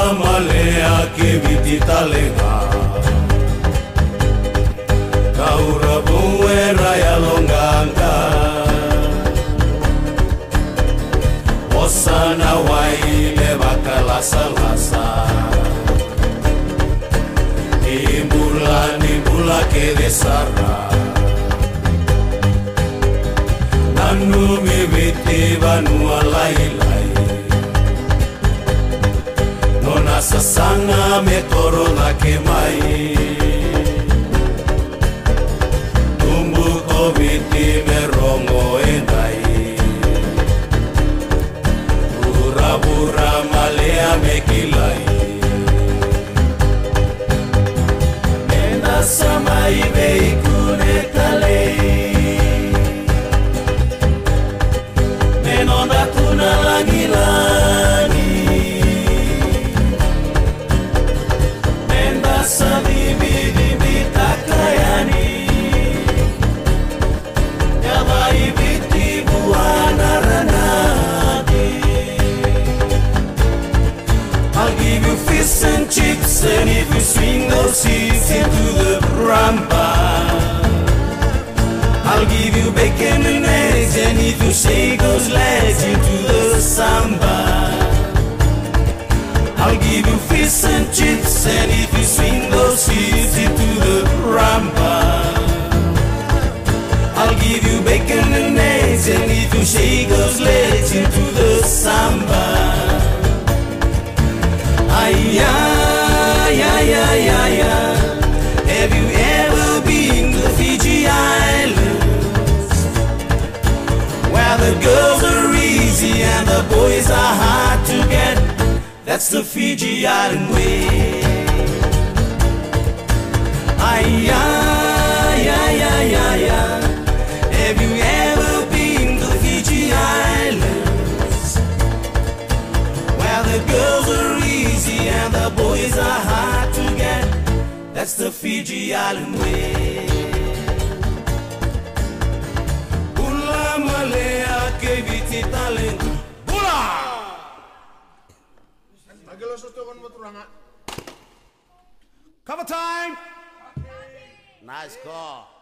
Pula malea ke viti talenga Kaura buera ya longanga Osana waile bakalasa-lasa Nimbula ke desara Nanu mi viti vanua lai-lai Nona sasanga me toro na ke mai Tumbu ko viti me rongo endai Pura malea me kilai Nena samai veikune talei Menona tuna langi-langi Nena sabibi takayani Yavai viti buana ranadi I'll give you fish and chips, and if you swing those seats into the rampa, I'll give you bacon and eggs, and if you shake those legs into the samba, I'll give you fish and chips, and if you swing those seats into the rampa, I'll give you bacon and eggs, and if you shake those legs into the samba. Have you ever been to the Fiji Islands, where the girls are easy and the boys are hard to get? That's the Fiji Island way. Have you ever been to the Fiji Islands, where the girls are easy and the boys are hard to get? That's the Fiji Island way. Pula malea ke viti talenga. Pula! Cover time! Nice call.